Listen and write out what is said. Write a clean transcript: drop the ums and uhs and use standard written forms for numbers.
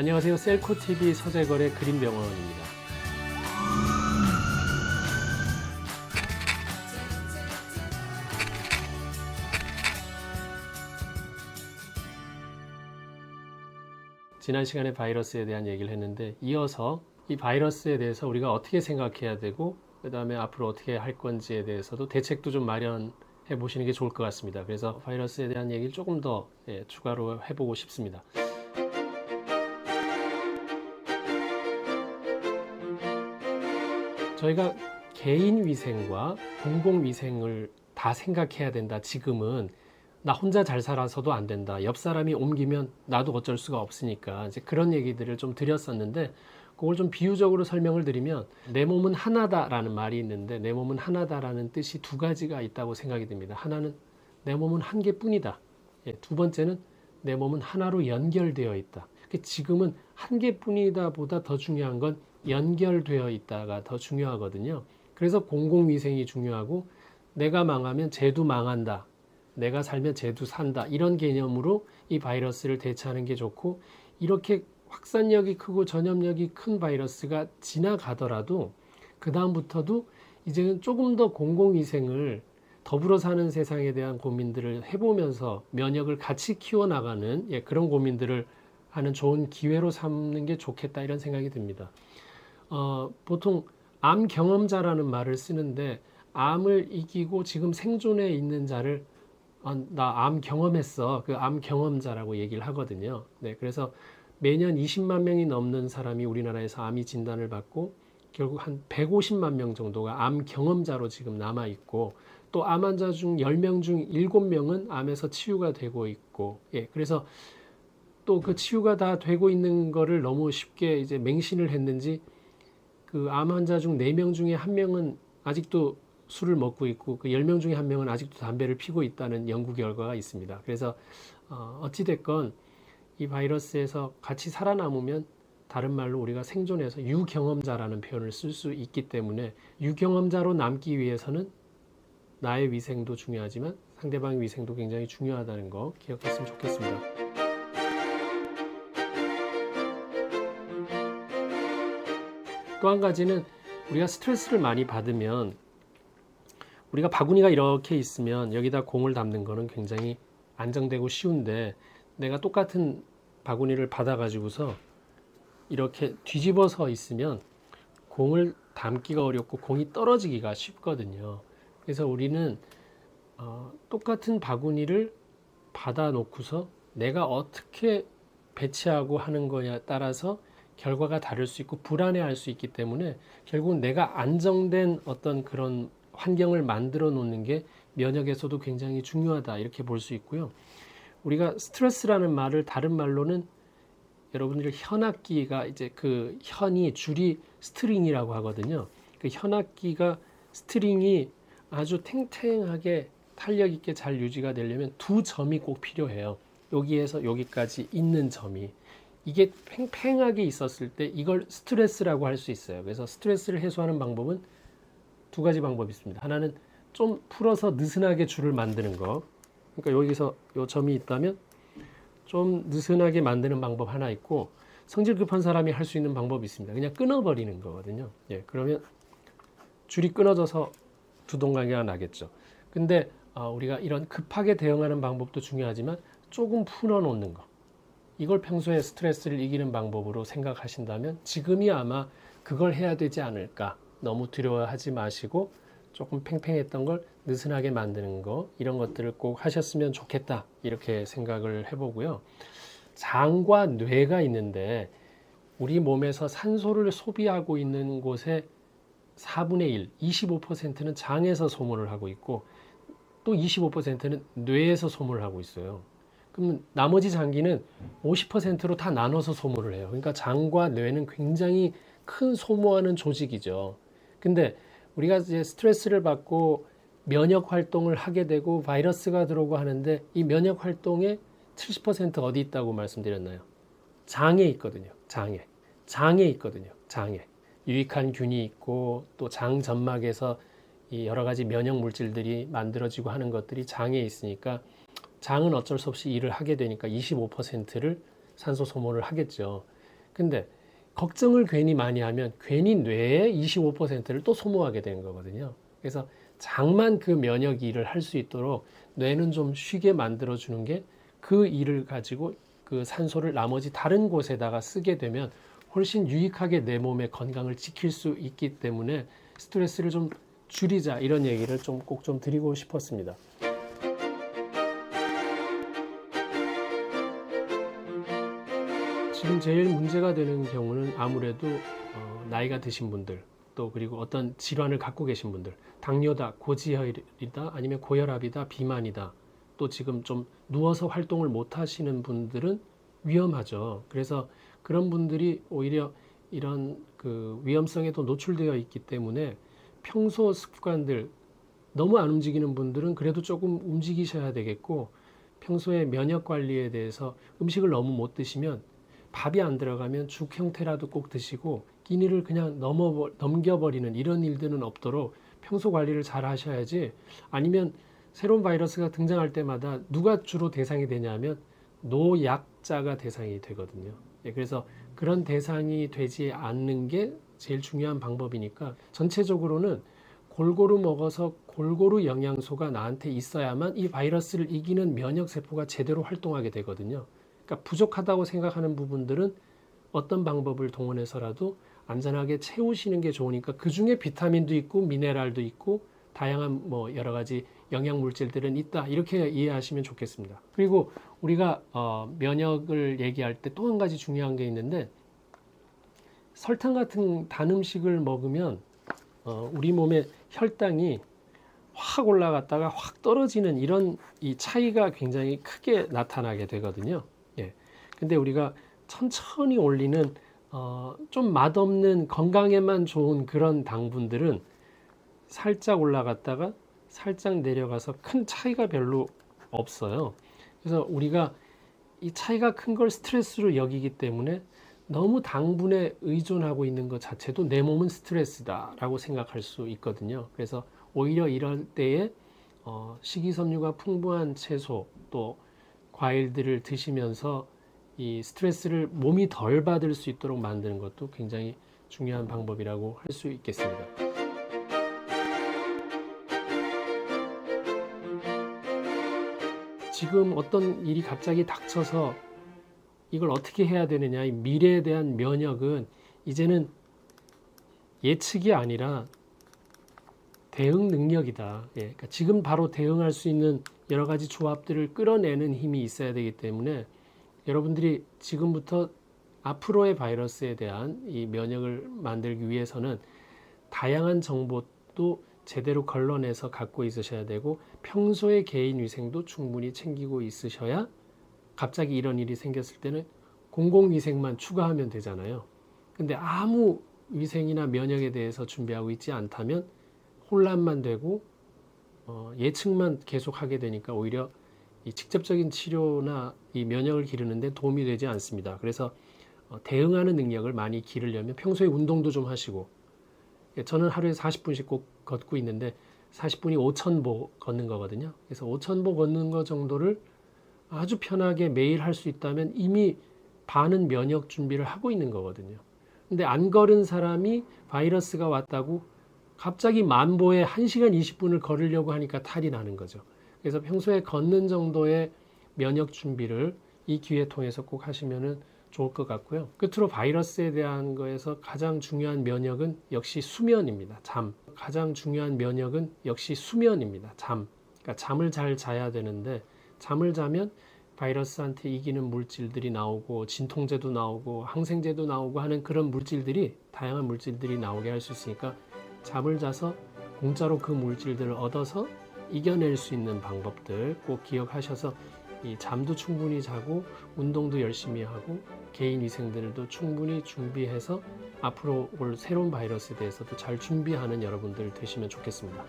안녕하세요. 셀코TV 서재걸의 그린병원입니다. 지난 시간에 바이러스에 대한 얘기를 했는데, 이어서 이 바이러스에 대해서 우리가 어떻게 생각해야 되고 그 다음에 앞으로 어떻게 할 건지에 대해서도 대책도 좀 마련해 보시는 게 좋을 것 같습니다. 그래서 바이러스에 대한 얘기를 조금 더 추가로 해보고 싶습니다. 저희가 개인 위생과 공공 위생을 다 생각해야 된다. 지금은 나 혼자 잘 살아서도 안 된다. 옆 사람이 옮기면 나도 어쩔 수가 없으니까 이제 그런 얘기들을 좀 드렸었는데, 그걸 좀 비유적으로 설명을 드리면, 내 몸은 하나다라는 말이 있는데, 내 몸은 하나다라는 뜻이 두 가지가 있다고 생각이 듭니다. 하나는 내 몸은 한 개뿐이다. 두 번째는 내 몸은 하나로 연결되어 있다. 지금은 한 개뿐이다 보다 더 중요한 건 연결되어 있다가 더 중요하거든요. 그래서 공공위생이 중요하고, 내가 망하면 쟤도 망한다, 내가 살면 쟤도 산다, 이런 개념으로 이 바이러스를 대처하는 게 좋고, 이렇게 확산력이 크고 전염력이 큰 바이러스가 지나가더라도 그 다음부터도 이제는 조금 더 공공위생을, 더불어 사는 세상에 대한 고민들을 해보면서 면역을 같이 키워나가는 그런 고민들을 하는 좋은 기회로 삼는 게 좋겠다, 이런 생각이 듭니다. 보통 암 경험자라는 말을 쓰는데, 암을 이기고 지금 생존해 있는 자를 나 암 경험했어, 그 암 경험자라고 얘기를 하거든요. 그래서 매년 20만 명이 넘는 사람이 우리나라에서 암이 진단을 받고, 결국 한 150만 명 정도가 암 경험자로 지금 남아 있고, 또 암 환자 중 10명 중 7명은 암에서 치유가 되고 있고, 그래서 또 그 치유가 다 되고 있는 거를 너무 쉽게 이제 맹신을 했는지, 그 암 환자 중 4명 중에 1명은 아직도 술을 먹고 있고, 그 10명 중에 1명은 아직도 담배를 피고 있다는 연구 결과가 있습니다. 그래서 어찌됐건 이 바이러스에서 같이 살아남으면, 다른 말로 우리가 생존해서 유경험자라는 표현을 쓸 수 있기 때문에, 유경험자로 남기 위해서는 나의 위생도 중요하지만 상대방의 위생도 굉장히 중요하다는 거 기억했으면 좋겠습니다. 또 한 가지는, 우리가 스트레스를 많이 받으면, 우리가 바구니가 이렇게 있으면 여기다 공을 담는 거는 굉장히 안정되고 쉬운데, 내가 똑같은 바구니를 받아 가지고서 이렇게 뒤집어서 있으면 공을 담기가 어렵고 공이 떨어지기가 쉽거든요. 그래서 우리는 똑같은 바구니를 받아 놓고서 내가 어떻게 배치하고 하는 거냐에 따라서 결과가 다를 수 있고 불안해할 수 있기 때문에, 결국은 내가 안정된 어떤 그런 환경을 만들어 놓는 게 면역에서도 굉장히 중요하다, 이렇게 볼 수 있고요. 우리가 스트레스라는 말을 다른 말로는, 여러분들 현악기가 이제 그 현이 줄이 스트링이라고 하거든요. 그 현악기가 스트링이 아주 탱탱하게 탄력 있게 잘 유지가 되려면 두 점이 꼭 필요해요. 여기에서 여기까지 있는 점이, 이게 팽팽하게 있었을 때 이걸 스트레스라고 할 수 있어요. 그래서 스트레스를 해소하는 방법은 두 가지 방법이 있습니다. 하나는 좀 풀어서 느슨하게 줄을 만드는 거. 그러니까 여기서 요 점이 있다면 좀 느슨하게 만드는 방법 하나 있고, 성질 급한 사람이 할 수 있는 방법이 있습니다. 그냥 끊어버리는 거거든요. 그러면 줄이 끊어져서 두동강이가 나겠죠. 근데 우리가 이런 급하게 대응하는 방법도 중요하지만, 조금 풀어놓는 거, 이걸 평소에 스트레스를 이기는 방법으로 생각하신다면 지금이 아마 그걸 해야 되지 않을까. 너무 두려워하지 마시고 조금 팽팽했던 걸 느슨하게 만드는 거, 이런 것들을 꼭 하셨으면 좋겠다, 이렇게 생각을 해보고요. 장과 뇌가 있는데, 우리 몸에서 산소를 소비하고 있는 곳의 4분의 1, 25%는 장에서 소모를 하고 있고, 또 25%는 뇌에서 소모를 하고 있어요. 그럼 나머지 장기는 50%로 다 나눠서 소모를 해요. 그러니까 장과 뇌는 굉장히 큰 소모하는 조직이죠. 근데 우리가 이제 스트레스를 받고 면역 활동을 하게 되고 바이러스가 들어오고 하는데, 이 면역 활동의 70% 어디 있다고 말씀드렸나요? 장에 있거든요. 장에 있거든요. 장에 유익한 균이 있고, 또 장 점막에서 이 여러 가지 면역 물질들이 만들어지고 하는 것들이 장에 있으니까, 장은 어쩔 수 없이 일을 하게 되니까 25%를 산소 소모를 하겠죠. 근데 걱정을 괜히 많이 하면 괜히 뇌의 25%를 또 소모하게 되는 거거든요. 그래서 장만 그 면역 일을 할 수 있도록 뇌는 좀 쉬게 만들어 주는 게, 그 일을 가지고 그 산소를 나머지 다른 곳에다가 쓰게 되면 훨씬 유익하게 내 몸의 건강을 지킬 수 있기 때문에 스트레스를 좀 줄이자, 이런 얘기를 꼭 좀 드리고 싶었습니다. 지금 제일 문제가 되는 경우는 아무래도 나이가 드신 분들, 또 그리고 어떤 질환을 갖고 계신 분들, 당뇨다, 고지혈이다, 아니면 고혈압이다, 비만이다, 또 지금 좀 누워서 활동을 못 하시는 분들은 위험하죠. 그래서 그런 분들이 오히려 이런 그 위험성에도 노출되어 있기 때문에 평소 습관들, 너무 안 움직이는 분들은 그래도 조금 움직이셔야 되겠고, 평소에 면역 관리에 대해서 음식을 너무 못 드시면 밥이 안 들어가면 죽 형태라도 꼭 드시고 끼니를 그냥 넘겨버리는 이런 일들은 없도록 평소 관리를 잘 하셔야지. 아니면 새로운 바이러스가 등장할 때마다 누가 주로 대상이 되냐면 노약자가 대상이 되거든요. 그래서 그런 대상이 되지 않는 게 제일 중요한 방법이니까, 전체적으로는 골고루 먹어서 골고루 영양소가 나한테 있어야만 이 바이러스를 이기는 면역세포가 제대로 활동하게 되거든요. 그러니까 부족하다고 생각하는 부분들은 어떤 방법을 동원해서라도 안전하게 채우시는 게 좋으니까, 그 중에 비타민도 있고 미네랄도 있고 다양한 뭐 여러 가지 영양 물질들은 있다, 이렇게 이해하시면 좋겠습니다. 그리고 우리가 면역을 얘기할 때 또 한 가지 중요한 게 있는데, 설탕 같은 단 음식을 먹으면 우리 몸의 혈당이 확 올라갔다가 확 떨어지는 이런 이 차이가 굉장히 크게 나타나게 되거든요. 예. 근데 우리가 천천히 올리는 좀 맛없는 건강에만 좋은 그런 당분들은 살짝 올라갔다가 살짝 내려가서 큰 차이가 별로 없어요. 그래서 우리가 이 차이가 큰 걸 스트레스로 여기기 때문에 너무 당분에 의존하고 있는 것 자체도 내 몸은 스트레스다라고 생각할 수 있거든요. 그래서 오히려 이럴 때에 식이섬유가 풍부한 채소, 또 과일들을 드시면서 이 스트레스를 몸이 덜 받을 수 있도록 만드는 것도 굉장히 중요한 방법이라고 할 수 있겠습니다. 지금 어떤 일이 갑자기 닥쳐서 이걸 어떻게 해야 되느냐, 이 미래에 대한 면역은 이제는 예측이 아니라 대응 능력이다. 그러니까 지금 바로 대응할 수 있는 여러 가지 조합들을 끌어내는 힘이 있어야 되기 때문에, 여러분들이 지금부터 앞으로의 바이러스에 대한 이 면역을 만들기 위해서는 다양한 정보도 제대로 걸러내서 갖고 있으셔야 되고, 평소의 개인 위생도 충분히 챙기고 있으셔야 갑자기 이런 일이 생겼을 때는 공공위생만 추가하면 되잖아요. 근데 아무 위생이나 면역에 대해서 준비하고 있지 않다면 혼란만 되고 예측만 계속하게 되니까 오히려 이 직접적인 치료나 이 면역을 기르는데 도움이 되지 않습니다. 그래서 대응하는 능력을 많이 기르려면 평소에 운동도 좀 하시고, 저는 하루에 40분씩 꼭 걷고 있는데 40분이 5,000보 걷는 거거든요. 그래서 5,000보 걷는 거 정도를 아주 편하게 매일 할 수 있다면 이미 반은 면역 준비를 하고 있는 거거든요. 근데 안 걸은 사람이 바이러스가 왔다고 갑자기 만보에 1시간 20분을 걸으려고 하니까 탈이 나는 거죠. 그래서 평소에 걷는 정도의 면역 준비를 이 기회 통해서 꼭 하시면 좋을 것 같고요. 끝으로 바이러스에 대한 거에서 가장 중요한 면역은 역시 수면입니다. 잠. 가장 중요한 면역은 역시 수면입니다. 잠. 그러니까 잠을 잘 자야 되는데, 잠을 자면 바이러스한테 이기는 물질들이 나오고 진통제도 나오고 항생제도 나오고 하는 그런 물질들이, 다양한 물질들이 나오게 할 수 있으니까 잠을 자서 공짜로 그 물질들을 얻어서 이겨낼 수 있는 방법들 꼭 기억하셔서, 이 잠도 충분히 자고 운동도 열심히 하고 개인 위생들도 충분히 준비해서 앞으로 올 새로운 바이러스에 대해서도 잘 준비하는 여러분들 되시면 좋겠습니다.